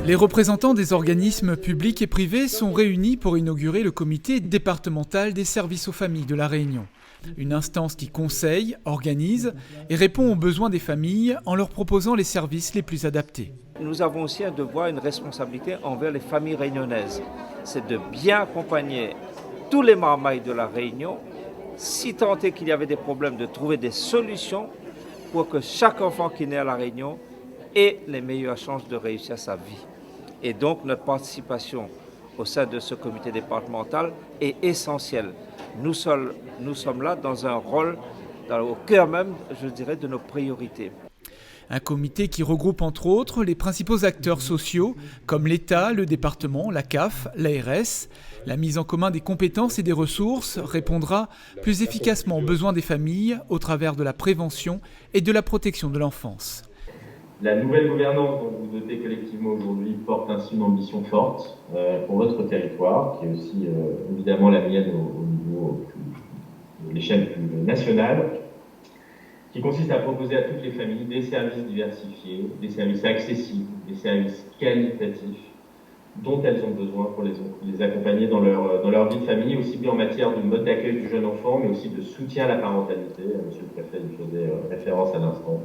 Les représentants des organismes publics et privés sont réunis pour inaugurer le comité départemental des services aux familles de La Réunion. Une instance qui conseille, organise et répond aux besoins des familles en leur proposant les services les plus adaptés. Nous avons aussi un devoir, une responsabilité envers les familles réunionnaises. C'est de bien accompagner tous les marmailles de La Réunion, si tant est qu'il y avait des problèmes, de trouver des solutions pour que chaque enfant qui naît à La Réunion ait les meilleures chances de réussir sa vie. Et donc notre participation au sein de ce comité départemental est essentielle. Nous sommes là dans un rôle, au cœur même, je dirais, de nos priorités. Un comité qui regroupe entre autres les principaux acteurs sociaux comme l'État, le département, la CAF, l'ARS. La mise en commun des compétences et des ressources répondra plus efficacement aux besoins des familles au travers de la prévention et de la protection de l'enfance. La nouvelle gouvernance dont vous dotez collectivement aujourd'hui porte ainsi une ambition forte pour votre territoire, qui est aussi évidemment la mienne au niveau de l'échelle plus nationale, qui consiste à proposer à toutes les familles des services diversifiés, des services accessibles, des services qualitatifs dont elles ont besoin pour les accompagner dans leur vie de famille, aussi bien en matière de mode d'accueil du jeune enfant, mais aussi de soutien à la parentalité. Monsieur le préfet y faisait référence à l'instant.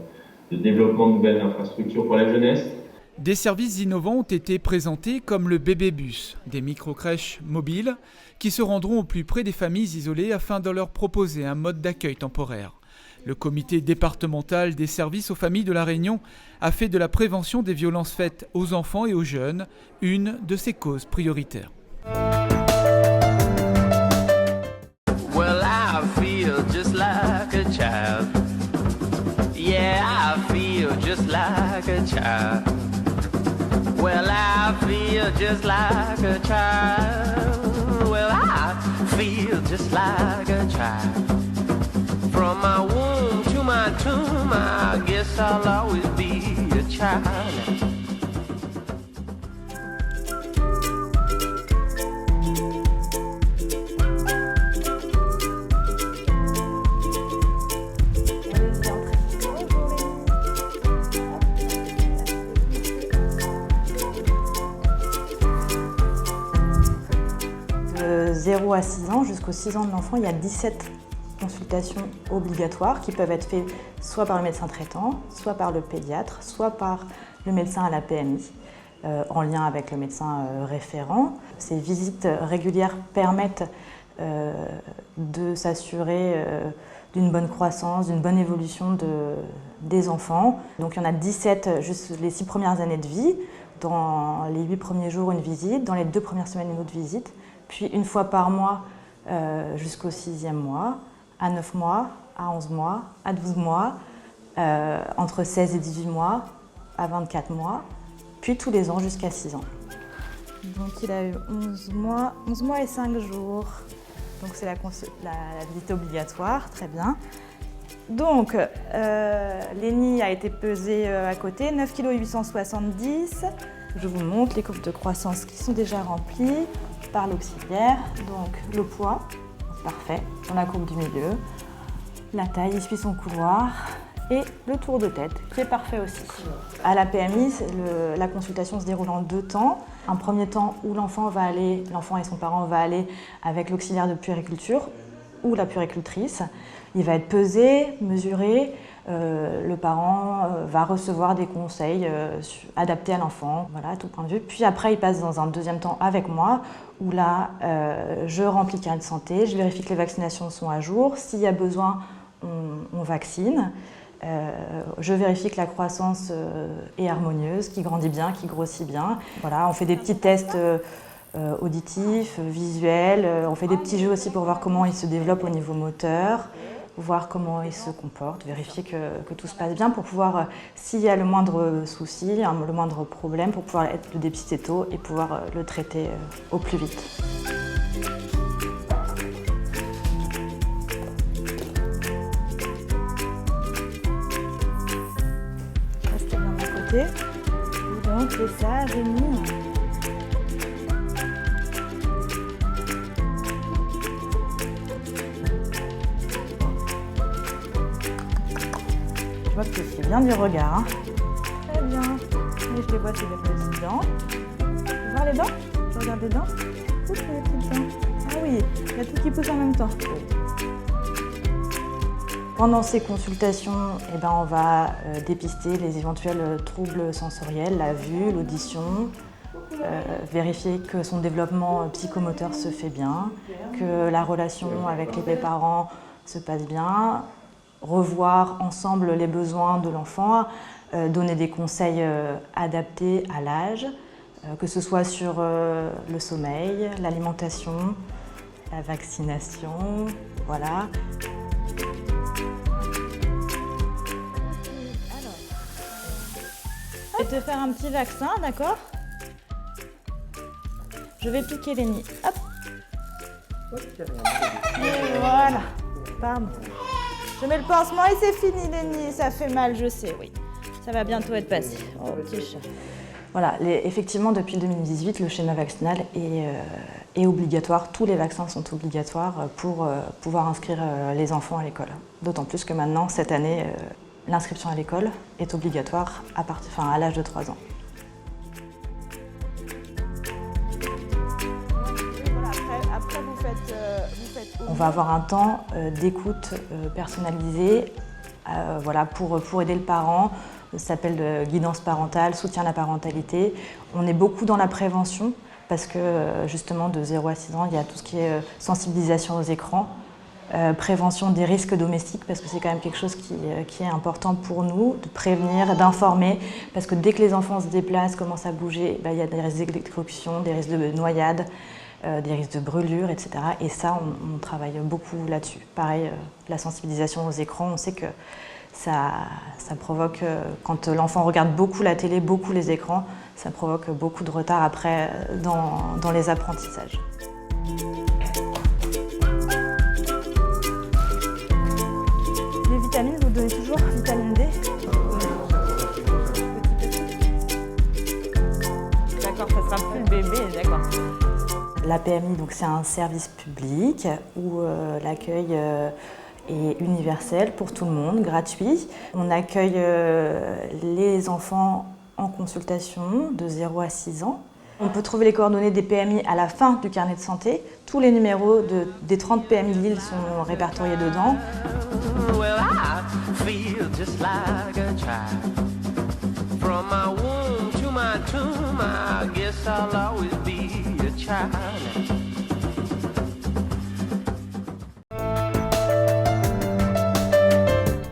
De développement de nouvelles infrastructures pour la jeunesse. Des services innovants ont été présentés comme le bébé bus, des micro-crèches mobiles qui se rendront au plus près des familles isolées afin de leur proposer un mode d'accueil temporaire. Le comité départemental des services aux familles de La Réunion a fait de la prévention des violences faites aux enfants et aux jeunes une de ses causes prioritaires. Well, I feel just like a child. Yeah, I feel just like a child. Well, I feel just like a child. Well, I feel just like a child. From my womb to my tomb, I guess I'll always be a child. 0 à 6 ans, jusqu'aux 6 ans de l'enfant, il y a 17 consultations obligatoires qui peuvent être faites soit par le médecin traitant, soit par le pédiatre, soit par le médecin à la PMI, en lien avec le médecin référent. Ces visites régulières permettent de s'assurer d'une bonne croissance, d'une bonne évolution des enfants. Donc il y en a 17 juste les 6 premières années de vie. Dans les 8 premiers jours, une visite. Dans les 2 premières semaines, une autre visite. Puis une fois par mois jusqu'au 6e mois, à 9 mois, à 11 mois, à 12 mois, entre 16 et 18 mois, à 24 mois, puis tous les ans jusqu'à 6 ans. Donc il a eu 11 mois et 5 jours. Donc c'est la visite obligatoire, très bien. Donc Lénie a été pesée à côté, 9,870 kg. Je vous montre les courbes de croissance qui sont déjà remplies par l'auxiliaire. Donc le poids, parfait, dans la courbe du milieu. La taille, il suit son couloir. Et le tour de tête, qui est parfait aussi. À la PMI, la consultation se déroule en 2 temps. Un premier temps où l'enfant et son parent vont aller avec l'auxiliaire de puériculture ou la puéricultrice. Il va être pesé, mesuré. Le parent va recevoir des conseils adaptés à l'enfant, voilà, à tout point de vue. Puis après, il passe dans un deuxième temps avec moi, où là, je remplis le carnet de santé, je vérifie que les vaccinations sont à jour. S'il y a besoin, on vaccine. Je vérifie que la croissance est harmonieuse, qu'il grandit bien, qu'il grossit bien. Voilà, on fait des petits tests auditifs, visuels. On fait des petits jeux aussi pour voir comment il se développe au niveau moteur, voir comment il se comporte, vérifier que tout se passe bien pour pouvoir, s'il y a le moindre souci, le moindre problème, pour pouvoir le dépister tôt et pouvoir le traiter au plus vite. Restez bien de mon côté. Donc c'est ça, j'ai mis. Je vois que tu fais bien du regard. Hein. Très bien. famille, je les vois, c'est les petites dents. Tu veux voir les dents? Tu regardes les dents? Ouh, c'est les petites dents. Ah oui, il y a tout qui pousse en même temps. Pendant ces consultations, on va dépister les éventuels troubles sensoriels, la vue, l'audition, vérifier que son développement psychomoteur se fait bien, que la relation avec les parents se passe bien, revoir ensemble les besoins de l'enfant, donner des conseils adaptés à l'âge, que ce soit sur le sommeil, l'alimentation, la vaccination, voilà. Je vais te faire un petit vaccin, d'accord? Je vais piquer Lénie. Hop. Et voilà. Pardon. Je mets le pansement et c'est fini, Lénie. Ça fait mal, je sais, oui. Ça va bientôt être passé. Oh, petit chat. Voilà, effectivement, depuis 2018, le schéma vaccinal est obligatoire. Tous les vaccins sont obligatoires pour pouvoir inscrire les enfants à l'école. D'autant plus que maintenant, cette année, l'inscription à l'école est obligatoire à l'âge de 3 ans. Après, vous faites On va avoir un temps d'écoute personnalisé pour aider le parent. Ça s'appelle guidance parentale, soutien à la parentalité. On est beaucoup dans la prévention parce que justement de 0 à 6 ans, il y a tout ce qui est sensibilisation aux écrans. Prévention des risques domestiques, parce que c'est quand même quelque chose qui est important pour nous, de prévenir, d'informer, parce que dès que les enfants se déplacent, commencent à bouger, il y a des risques d'électrocution, des risques de noyade, des risques de brûlure, etc. Et ça, on travaille beaucoup là-dessus. Pareil, la sensibilisation aux écrans, on sait que ça provoque, quand l'enfant regarde beaucoup la télé, beaucoup les écrans, ça provoque beaucoup de retard après dans les apprentissages. Les vitamines, vous donnez toujours vitamine D? D'accord, ça sera plus le bébé, d'accord. La PMI, donc, c'est un service public où l'accueil est universel pour tout le monde, gratuit. On accueille les enfants en consultation de 0 à 6 ans. On peut trouver les coordonnées des PMI à la fin du carnet de santé. Tous les numéros des 30 PMI de Lille sont répertoriés dedans. Well, I feel just like a child. From my womb to my tomb, I guess I'll always be a child.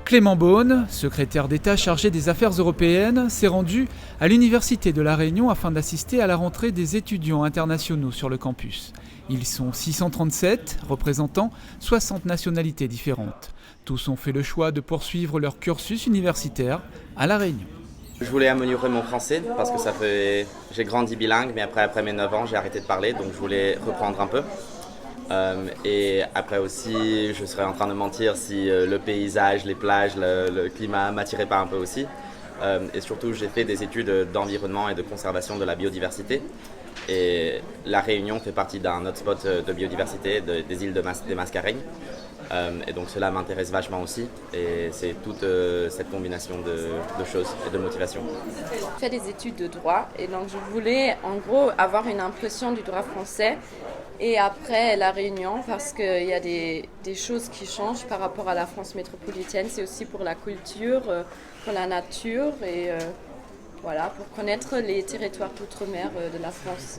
Clément Beaune, secrétaire d'État chargé des affaires européennes, s'est rendu à l'Université de La Réunion afin d'assister à la rentrée des étudiants internationaux sur le campus. Ils sont 637, représentant 60 nationalités différentes. Tous ont fait le choix de poursuivre leur cursus universitaire à La Réunion. Je voulais améliorer mon français parce que j'ai grandi bilingue, mais après mes 9 ans, j'ai arrêté de parler, donc je voulais reprendre un peu. Et après aussi, je serais en train de mentir si le paysage, les plages, le climat m'attiraient pas un peu aussi. Et surtout, j'ai fait des études d'environnement et de conservation de la biodiversité. Et La Réunion fait partie d'un hotspot de biodiversité des îles des Mascareignes. Et donc cela m'intéresse vachement aussi. Et c'est toute cette combinaison de choses et de motivation. J'ai fait des études de droit et donc je voulais en gros avoir une impression du droit français. Et après La Réunion, parce qu'il y a des choses qui changent par rapport à la France métropolitaine, c'est aussi pour la culture, pour la nature et pour connaître les territoires d'outre-mer de la France.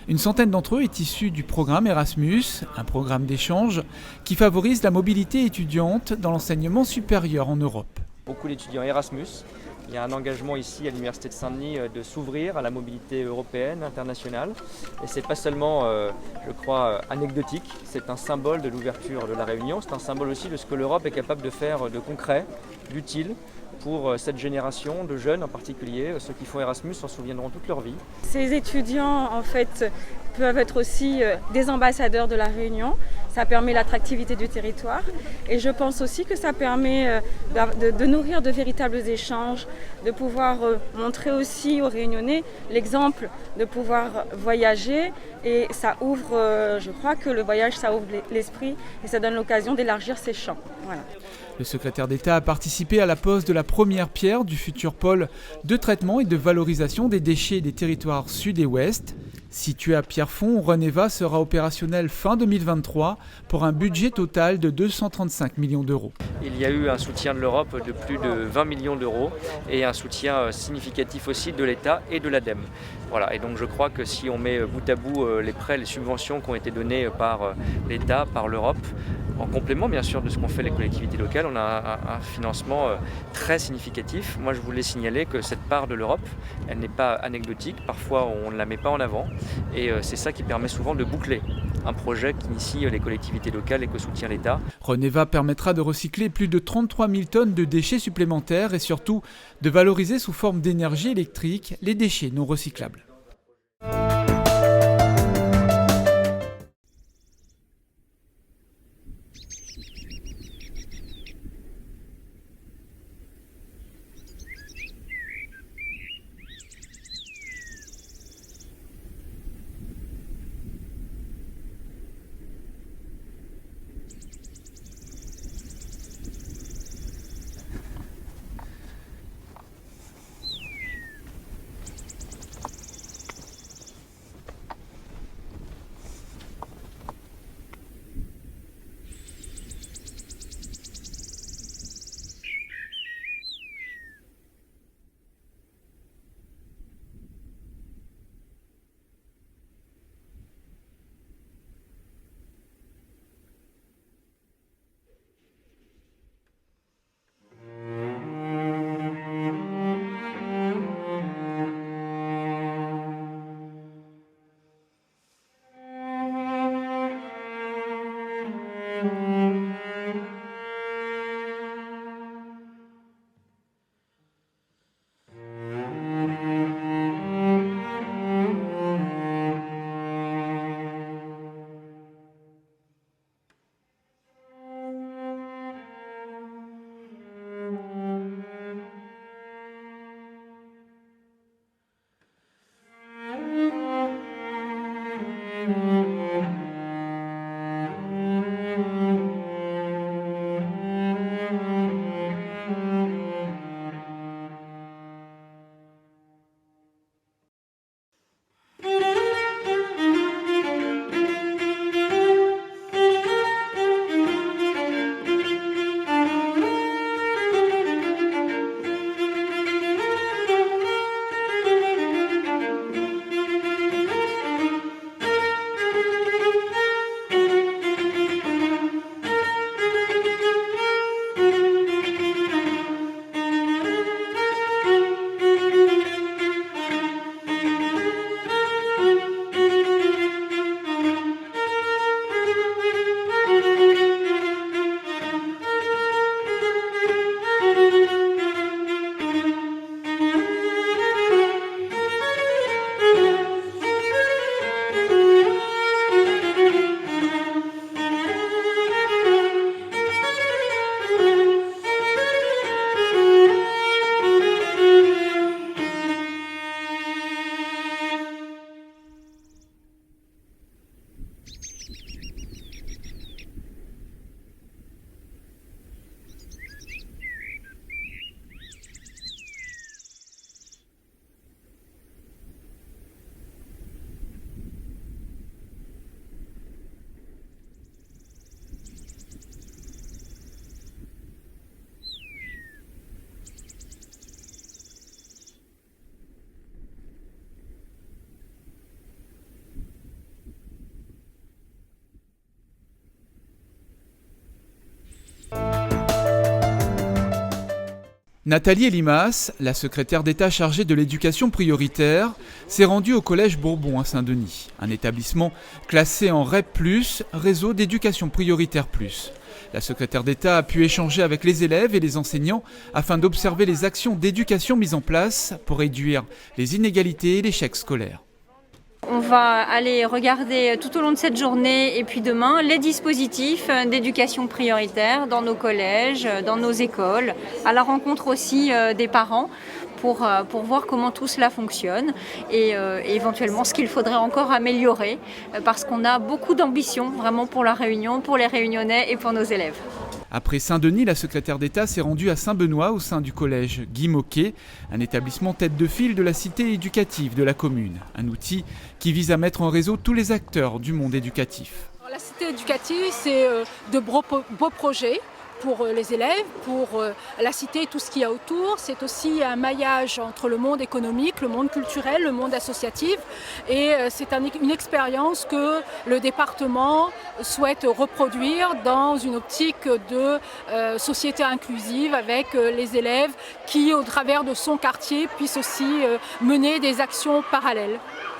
Une centaine d'entre eux est issue du programme Erasmus, un programme d'échange qui favorise la mobilité étudiante dans l'enseignement supérieur en Europe. Beaucoup d'étudiants Erasmus. Il y a un engagement ici à l'Université de Saint-Denis de s'ouvrir à la mobilité européenne, internationale. Et c'est pas seulement, je crois, anecdotique, c'est un symbole de l'ouverture de la Réunion, c'est un symbole aussi de ce que l'Europe est capable de faire de concret, d'utile pour cette génération de jeunes en particulier. Ceux qui font Erasmus s'en souviendront toute leur vie. Ces étudiants, en fait, peuvent être aussi des ambassadeurs de la Réunion. Ça permet l'attractivité du territoire et je pense aussi que ça permet de nourrir de véritables échanges, de pouvoir montrer aussi aux Réunionnais l'exemple de pouvoir voyager et ça ouvre, je crois que le voyage ça ouvre l'esprit et ça donne l'occasion d'élargir ses champs. Voilà. Le secrétaire d'État a participé à la pose de la première pierre du futur pôle de traitement et de valorisation des déchets des territoires sud et ouest. Situé à Pierrefonds, Reneva sera opérationnel fin 2023 pour un budget total de 235 millions d'euros. Il y a eu un soutien de l'Europe de plus de 20 millions d'euros et un soutien significatif aussi de l'État et de l'ADEME. Voilà, et donc je crois que si on met bout à bout les prêts, les subventions qui ont été données par l'État, par l'Europe, en complément bien sûr de ce qu'ont fait les collectivités locales, on a un financement très significatif. Moi je voulais signaler que cette part de l'Europe, elle n'est pas anecdotique, parfois on ne la met pas en avant et c'est ça qui permet souvent de boucler un projet qui initie les collectivités locales et que soutient l'État. Reneva permettra de recycler plus de 33 000 tonnes de déchets supplémentaires et surtout de valoriser sous forme d'énergie électrique les déchets non recyclables. Nathalie Elimas, la secrétaire d'État chargée de l'éducation prioritaire, s'est rendue au collège Bourbon à Saint-Denis, un établissement classé en REP+, réseau d'éducation prioritaire plus. La secrétaire d'État a pu échanger avec les élèves et les enseignants afin d'observer les actions d'éducation mises en place pour réduire les inégalités et l'échec scolaire. On va aller regarder tout au long de cette journée et puis demain les dispositifs d'éducation prioritaire dans nos collèges, dans nos écoles, à la rencontre aussi des parents pour voir comment tout cela fonctionne et éventuellement ce qu'il faudrait encore améliorer parce qu'on a beaucoup d'ambition vraiment pour la Réunion, pour les Réunionnais et pour nos élèves. Après Saint-Denis, la secrétaire d'État s'est rendue à Saint-Benoît au sein du collège Guy Môquet, un établissement tête de file de la cité éducative de la commune. Un outil qui vise à mettre en réseau tous les acteurs du monde éducatif. La cité éducative, c'est de beaux projets pour les élèves, pour la cité et tout ce qu'il y a autour. C'est aussi un maillage entre le monde économique, le monde culturel, le monde associatif. Et c'est une expérience que le département souhaite reproduire dans une optique de société inclusive avec les élèves qui, au travers de son quartier, puissent aussi mener des actions parallèles.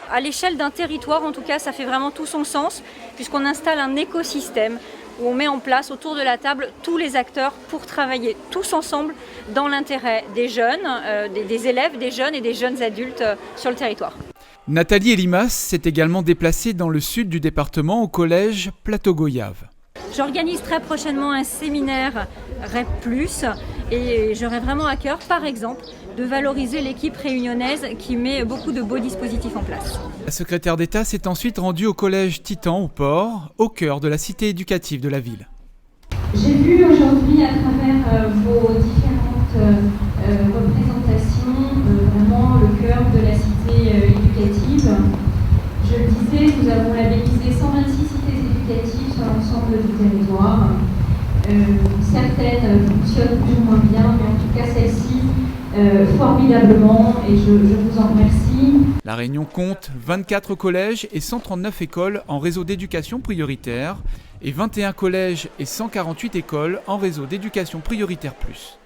À l'échelle d'un territoire, en tout cas, ça fait vraiment tout son sens, puisqu'on installe un écosystème où on met en place autour de la table tous les acteurs pour travailler tous ensemble dans l'intérêt des jeunes, des élèves, des jeunes et des jeunes adultes sur le territoire. Nathalie Elimas s'est également déplacée dans le sud du département au collège Plateau Goyave. J'organise très prochainement un séminaire REP+, et j'aurai vraiment à cœur, par exemple, de valoriser l'équipe réunionnaise qui met beaucoup de beaux dispositifs en place. La secrétaire d'État s'est ensuite rendue au collège Titan au Port, au cœur de la cité éducative de la ville. J'ai vu aujourd'hui à travers vos différentes représentations vraiment le cœur de la cité éducative. Je le disais, nous avons labellisé 126 cités éducatives sur l'ensemble du territoire. Certaines fonctionnent plus ou moins bien, mais en tout cas celle-ci formidablement, et je vous en remercie. La Réunion compte 24 collèges et 139 écoles en réseau d'éducation prioritaire et 21 collèges et 148 écoles en réseau d'éducation prioritaire plus.